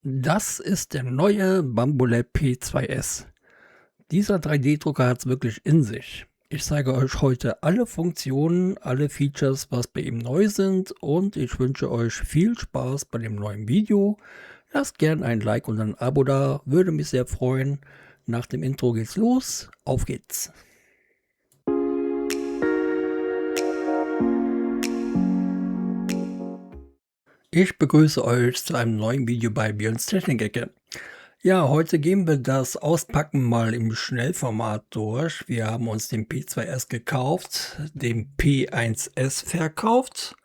Das ist der neue Bambolab P2S. Dieser 3D-Drucker hat es wirklich in sich. Ich zeige euch heute alle Funktionen, alle Features, was bei ihm neu sind, und ich wünsche euch viel Spaß bei dem neuen Video. Lasst gern ein Like und ein Abo da, würde mich sehr freuen. Nach dem Intro geht's los, auf geht's. Ich begrüße euch zu einem neuen Video bei Björns Technik-Ecke. Ja, heute gehen wir das Auspacken mal im Schnellformat durch. Wir haben uns den P2S gekauft, den P1S verkauft,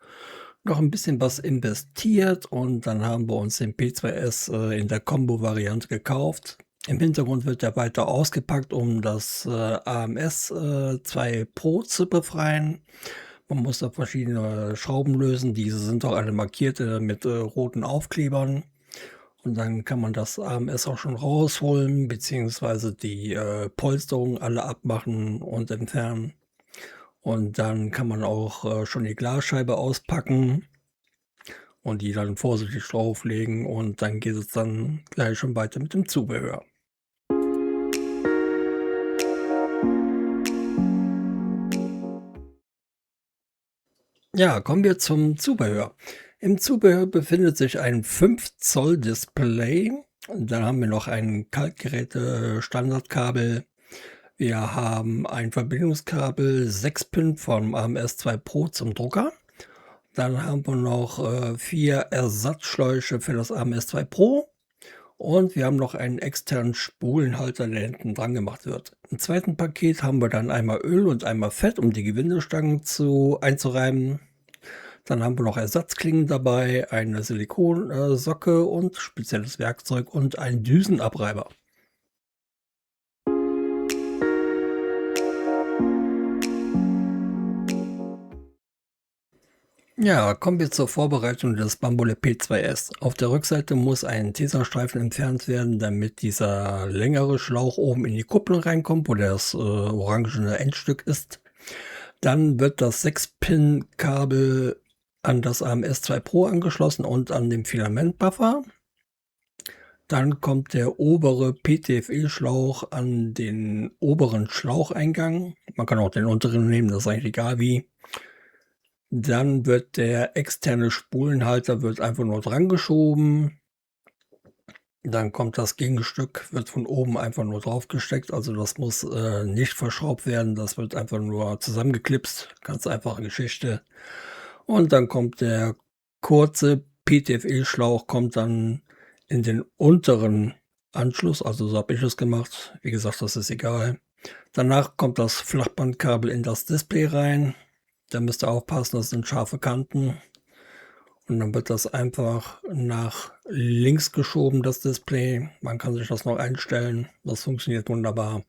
noch ein bisschen was investiert und dann haben wir uns den P2S in der Combo-Variante gekauft. Im Hintergrund wird er weiter ausgepackt, um das AMS 2 Pro zu befreien. Man muss da verschiedene Schrauben lösen. Diese sind auch alle markiert mit roten Aufklebern. Und dann kann man das AMS auch schon rausholen, beziehungsweise die Polsterung alle abmachen und entfernen. Und dann kann man auch schon die Glasscheibe auspacken und die dann vorsichtig drauflegen. Und dann geht es dann gleich schon weiter mit dem Zubehör. Ja, kommen wir zum Zubehör. Im Zubehör befindet sich ein 5 Zoll Display. Dann haben wir noch ein Kaltgeräte-Standardkabel. Wir haben ein Verbindungskabel 6 Pin vom AMS 2 Pro zum Drucker. Dann haben wir noch 4 Ersatzschläuche für das AMS 2 Pro. Und wir haben noch einen externen Spulenhalter, der hinten dran gemacht wird. Im zweiten Paket haben wir dann einmal Öl und einmal Fett, um die Gewindestangen einzureiben. Dann haben wir noch Ersatzklingen dabei, eine Silikonsocke und spezielles Werkzeug und einen Düsenabreiber. Ja, kommen wir zur Vorbereitung des Bambolab P2S. Auf der Rückseite muss ein Tesastreifen entfernt werden, damit dieser längere Schlauch oben in die Kupplung reinkommt, wo das orangene Endstück ist. Dann wird das 6-Pin-Kabel an das AMS 2 Pro angeschlossen und an den Filamentbuffer. Dann kommt der obere PTFE-Schlauch an den oberen Schlaucheingang. Man kann auch den unteren nehmen, das ist eigentlich egal wie. Dann wird der externe Spulenhalter einfach nur dran geschoben. Dann kommt das Gegenstück, wird von oben einfach nur drauf gesteckt. Also das muss nicht verschraubt werden, das wird einfach nur zusammengeklipst. Ganz einfache Geschichte. Und dann kommt der kurze PTFE-Schlauch, kommt dann in den unteren Anschluss. Also so habe ich es gemacht. Wie gesagt, das ist egal. Danach kommt das Flachbandkabel in das Display rein. Da müsst ihr aufpassen, das sind scharfe Kanten. Und dann wird das einfach nach links geschoben, das Display. Man kann sich das noch einstellen. Das funktioniert wunderbar.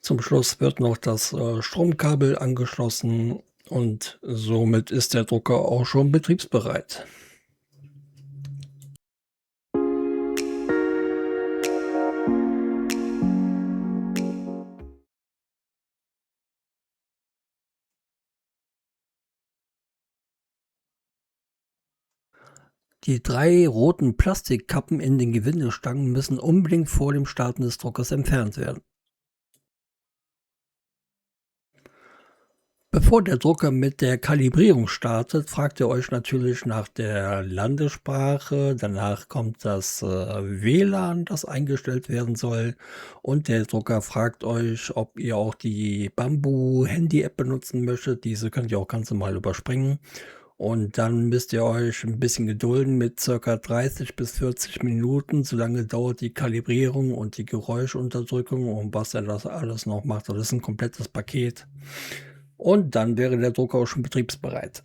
Zum Schluss wird noch das Stromkabel angeschlossen und somit ist der Drucker auch schon betriebsbereit. Die 3 roten Plastikkappen in den Gewindestangen müssen unbedingt vor dem Starten des Druckers entfernt werden. Bevor der Drucker mit der Kalibrierung startet, fragt ihr euch natürlich nach der Landessprache. Danach kommt das WLAN, das eingestellt werden soll. Und der Drucker fragt euch, ob ihr auch die Bambu Handy-App benutzen möchtet. Diese könnt ihr auch ganz normal überspringen. Und dann müsst ihr euch ein bisschen gedulden mit ca. 30 bis 40 Minuten. So lange dauert die Kalibrierung und die Geräuschunterdrückung und was er das alles noch macht. Das ist ein komplettes Paket. Und dann wäre der Drucker auch schon betriebsbereit.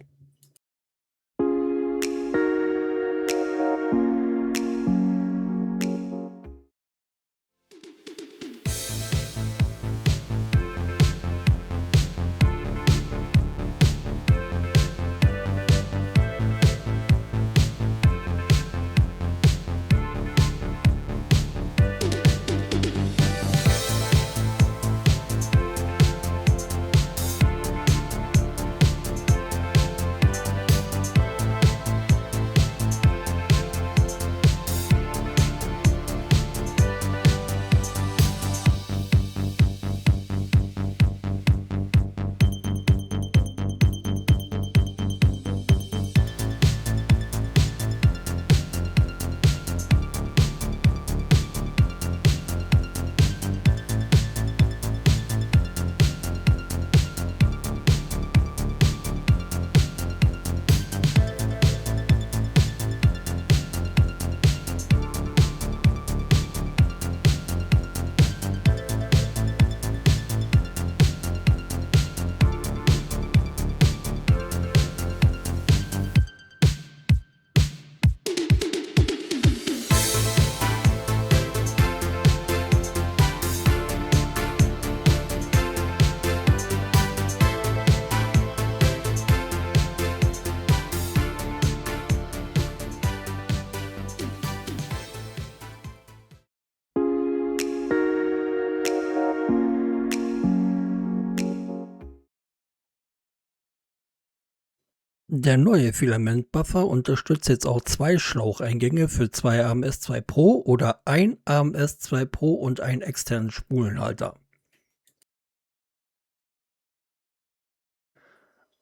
Der neue Filament-Buffer unterstützt jetzt auch zwei Schlaucheingänge für zwei AMS2 Pro oder ein AMS2 Pro und einen externen Spulenhalter.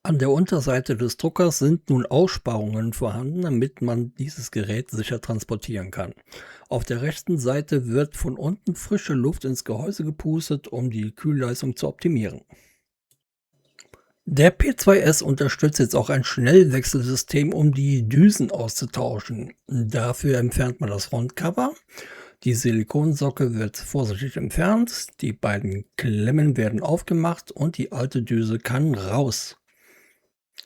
An der Unterseite des Druckers sind nun Aussparungen vorhanden, damit man dieses Gerät sicher transportieren kann. Auf der rechten Seite wird von unten frische Luft ins Gehäuse gepustet, um die Kühlleistung zu optimieren. Der P2S unterstützt jetzt auch ein Schnellwechselsystem, um die Düsen auszutauschen. Dafür entfernt man das Frontcover. Die Silikonsocke wird vorsichtig entfernt, die beiden Klemmen werden aufgemacht und die alte Düse kann raus.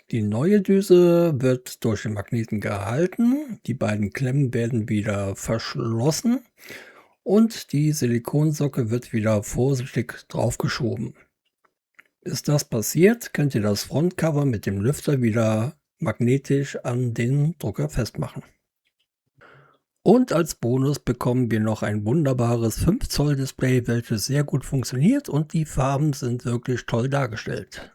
Die neue Düse wird durch den Magneten gehalten, die beiden Klemmen werden wieder verschlossen und die Silikonsocke wird wieder vorsichtig draufgeschoben. Ist das passiert, könnt ihr das Frontcover mit dem Lüfter wieder magnetisch an den Drucker festmachen. Und als Bonus bekommen wir noch ein wunderbares 5 Zoll Display, welches sehr gut funktioniert und die Farben sind wirklich toll dargestellt.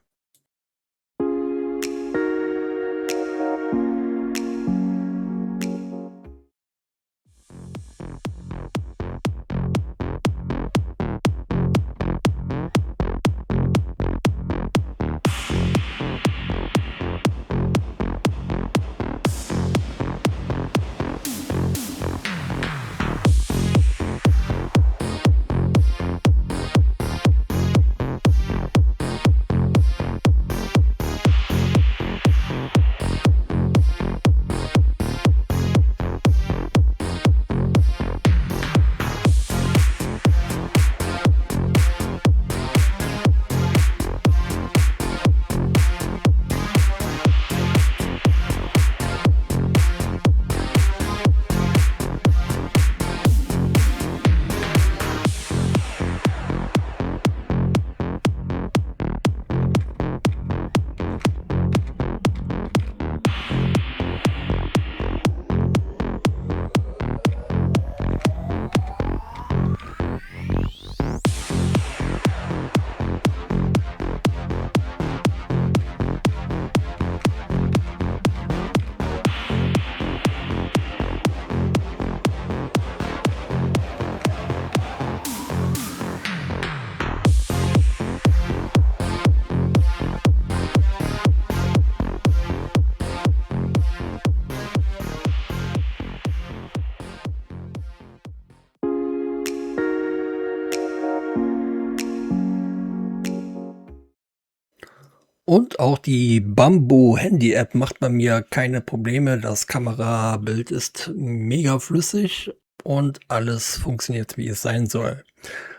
Und auch die Bambu Handy App macht bei mir keine Probleme. Das Kamerabild ist mega flüssig und alles funktioniert, wie es sein soll.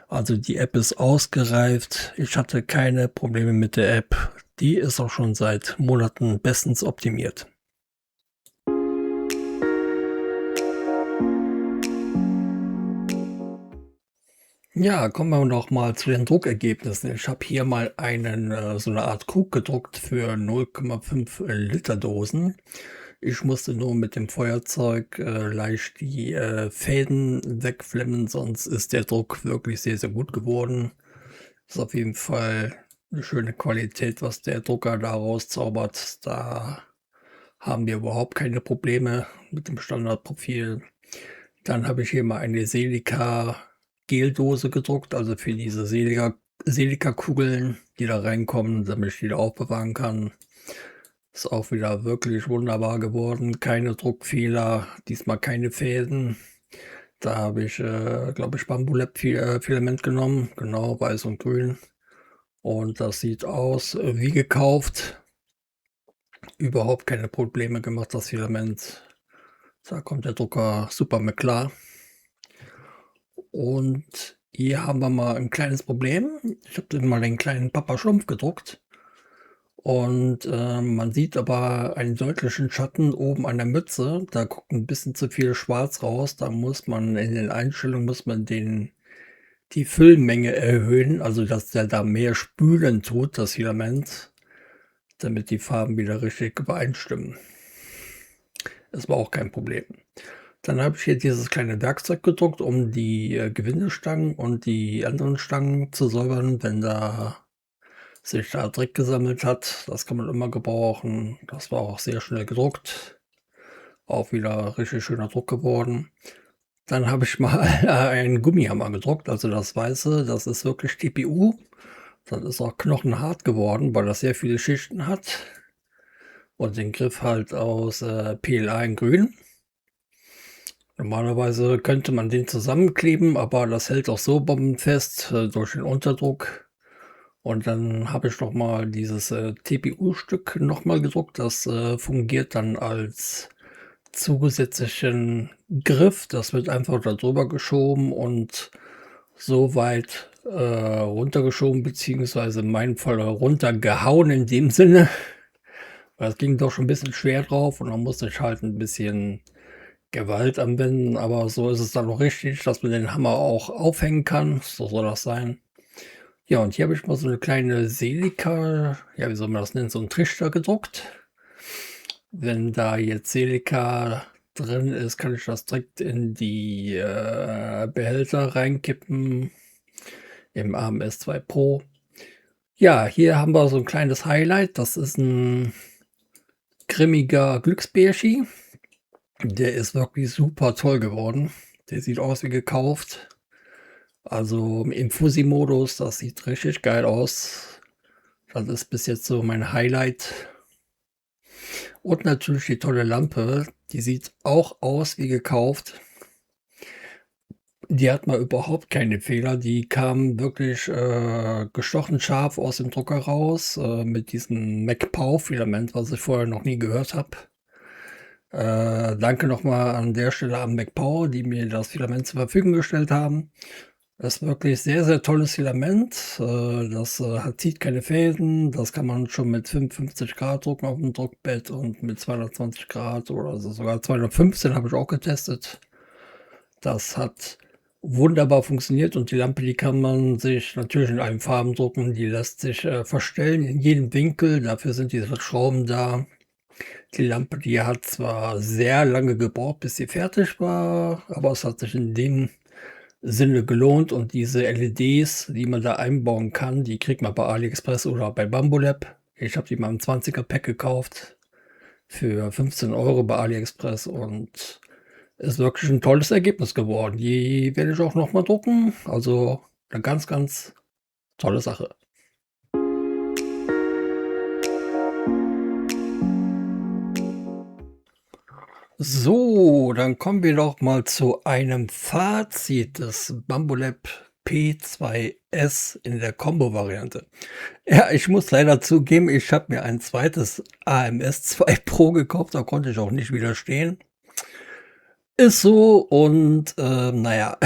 Also die App ist ausgereift. Ich hatte keine Probleme mit der App. Die ist auch schon seit Monaten bestens optimiert. Ja, kommen wir noch mal zu den Druckergebnissen. Ich habe hier mal so eine Art Krug gedruckt für 0,5 Liter Dosen. Ich musste nur mit dem Feuerzeug leicht die Fäden wegflemmen, sonst ist der Druck wirklich sehr, sehr gut geworden. Ist auf jeden Fall eine schöne Qualität, was der Drucker da rauszaubert. Da haben wir überhaupt keine Probleme mit dem Standardprofil. Dann habe ich hier mal eine Silika-Geldose gedruckt, also für diese Silikakugeln, die da reinkommen, damit ich die da aufbewahren kann. Ist auch wieder wirklich wunderbar geworden. Keine Druckfehler, diesmal keine Fäden. Da habe ich, glaube ich, Bambulab Filament genommen, genau, weiß und grün. Und das sieht aus wie gekauft. Überhaupt keine Probleme gemacht, das Filament. Da kommt der Drucker super mit klar. Und hier haben wir mal ein kleines Problem. Ich habe mal den kleinen Papa Schlumpf gedruckt und man sieht aber einen deutlichen Schatten oben an der Mütze. Da guckt ein bisschen zu viel schwarz raus. Da muss man in den Einstellungen die Füllmenge erhöhen, also dass der da mehr spülen tut, das Filament, damit die Farben wieder richtig übereinstimmen. Das war auch kein Problem. Dann habe ich hier dieses kleine Werkzeug gedruckt, um die Gewindestangen und die anderen Stangen zu säubern, wenn da sich da Dreck gesammelt hat. Das kann man immer gebrauchen. Das war auch sehr schnell gedruckt. Auch wieder richtig schöner Druck geworden. Dann habe ich mal einen Gummihammer gedruckt, also das Weiße, das ist wirklich TPU. Das ist auch knochenhart geworden, weil das sehr viele Schichten hat und den Griff halt aus PLA in grün. Normalerweise könnte man den zusammenkleben, aber das hält auch so bombenfest durch den Unterdruck. Und dann habe ich noch mal dieses TPU-Stück noch mal gedruckt. Das fungiert dann als zusätzlichen Griff. Das wird einfach da drüber geschoben und so weit runtergeschoben, beziehungsweise in meinem Fall runtergehauen in dem Sinne. Weil es ging doch schon ein bisschen schwer drauf und dann musste ich halt ein bisschen Gewalt anwenden, aber so ist es dann auch richtig, dass man den Hammer auch aufhängen kann. So soll das sein. Ja, und hier habe ich mal so eine kleine Selika, ja, wie soll man das nennen, so 'n Trichter gedruckt. Wenn da jetzt Selika drin ist, kann ich das direkt in die Behälter reinkippen im AMS 2 Pro. Ja, hier haben wir so ein kleines Highlight. Das ist ein grimmiger Glücksbärschi. Der ist wirklich super toll geworden. Der sieht aus wie gekauft. Also im Infusi-Modus, das sieht richtig geil aus. Das ist bis jetzt so mein Highlight. Und natürlich die tolle Lampe. Die sieht auch aus wie gekauft. Die hat mal überhaupt keine Fehler. Die kam wirklich gestochen scharf aus dem Drucker raus mit diesem MacPow-Filament, was ich vorher noch nie gehört habe. Danke nochmal an der Stelle an MacPow, die mir das Filament zur Verfügung gestellt haben. Das ist wirklich sehr, sehr tolles Filament. Das zieht keine Fäden. Das kann man schon mit 55 Grad drucken auf dem Druckbett und mit 220 Grad oder also sogar 215 habe ich auch getestet. Das hat wunderbar funktioniert und die Lampe, die kann man sich natürlich in allen Farben drucken. Die lässt sich verstellen in jedem Winkel. Dafür sind diese Schrauben da. Die Lampe, die hat zwar sehr lange gebraucht, bis sie fertig war, aber es hat sich in dem Sinne gelohnt und diese LEDs, die man da einbauen kann, die kriegt man bei AliExpress oder bei Bambolab. Ich habe die mal im 20er Pack gekauft für 15 € bei AliExpress und ist wirklich ein tolles Ergebnis geworden. Die werde ich auch noch mal drucken. Also eine ganz, ganz tolle Sache. So, dann kommen wir doch mal zu einem Fazit des Bambolab P2S in der Combo-Variante. Ja, ich muss leider zugeben, ich habe mir ein zweites AMS 2 Pro gekauft, da konnte ich auch nicht widerstehen. Ist so und na ja,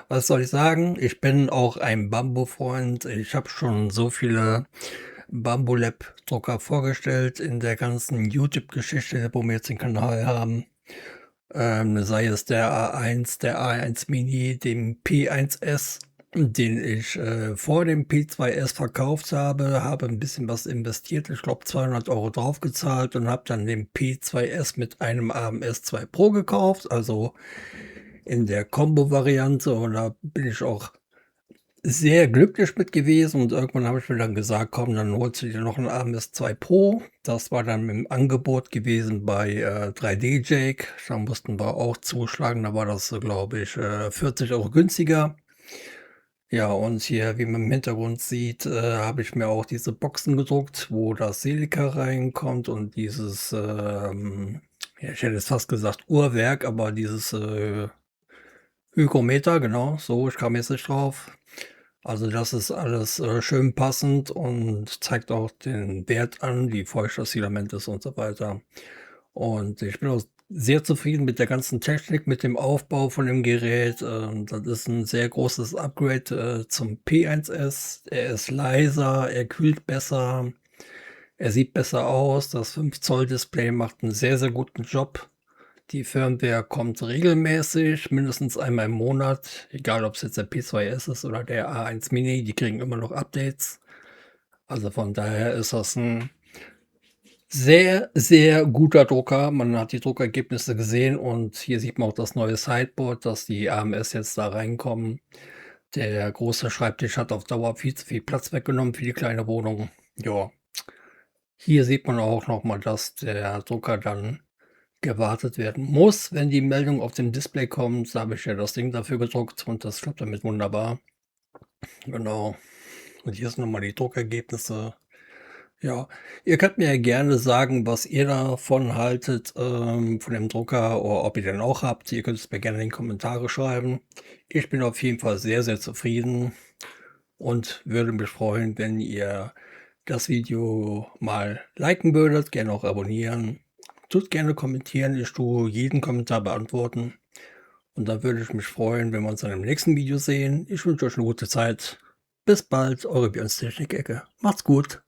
was soll ich sagen? Ich bin auch ein Bambu-Freund. Ich habe schon so viele Bambolab-Drucker vorgestellt in der ganzen YouTube-Geschichte, wo wir jetzt den Kanal haben. Sei es der A1, der A1 Mini, dem P1S, den ich vor dem P2S verkauft habe ein bisschen was investiert, ich glaube 200 € draufgezahlt und habe dann den P2S mit einem AMS 2 Pro gekauft, also in der Combo-Variante und da bin ich auch sehr glücklich mit gewesen und irgendwann habe ich mir dann gesagt: „Komm, dann holst du dir noch 'n AMS 2 Pro." Das war dann im Angebot gewesen bei 3D Jake. Da mussten wir auch zuschlagen, da war das, glaube ich 40 € günstiger. Ja, und hier, wie man im Hintergrund sieht habe ich mir auch diese Boxen gedruckt, wo das Silika reinkommt und dieses ja, ich hätte jetzt fast gesagt Uhrwerk, aber dieses Hygrometer, genau, so, ich kam jetzt nicht drauf. Also, das ist alles schön passend und zeigt auch den Wert an, wie feucht das Filament ist und so weiter. Und ich bin auch sehr zufrieden mit der ganzen Technik, mit dem Aufbau von dem Gerät. Das ist ein sehr großes Upgrade zum P1S. Er ist leiser, er kühlt besser, er sieht besser aus. Das 5 Zoll Display macht einen sehr, sehr guten Job. Die Firmware kommt regelmäßig, mindestens einmal im Monat, egal ob es jetzt der P2S ist oder der A1 Mini, die kriegen immer noch Updates. Also von daher ist das ein sehr, sehr guter Drucker. Man hat die Druckergebnisse gesehen und hier sieht man auch das neue Sideboard, dass die AMS jetzt da reinkommen. Der große Schreibtisch hat auf Dauer viel zu viel Platz weggenommen für die kleine Wohnung. Ja, hier sieht man auch noch mal, dass der Drucker dann gewartet werden muss, wenn die Meldung auf dem Display kommt. Da habe ich ja das Ding dafür gedruckt und das klappt damit wunderbar. Genau. Und hier sind noch mal die Druckergebnisse. Ja, ihr könnt mir ja gerne sagen, was ihr davon haltet, von dem Drucker oder ob ihr den auch habt. Ihr könnt es mir gerne in die Kommentare schreiben. Ich bin auf jeden Fall sehr, sehr zufrieden und würde mich freuen, wenn ihr das Video mal liken würdet, gerne auch abonnieren. Tut gerne kommentieren, ich tue jeden Kommentar beantworten. Und dann würde ich mich freuen, wenn wir uns dann im nächsten Video sehen. Ich wünsche euch eine gute Zeit. Bis bald, eure Björns Technik-Ecke. Macht's gut.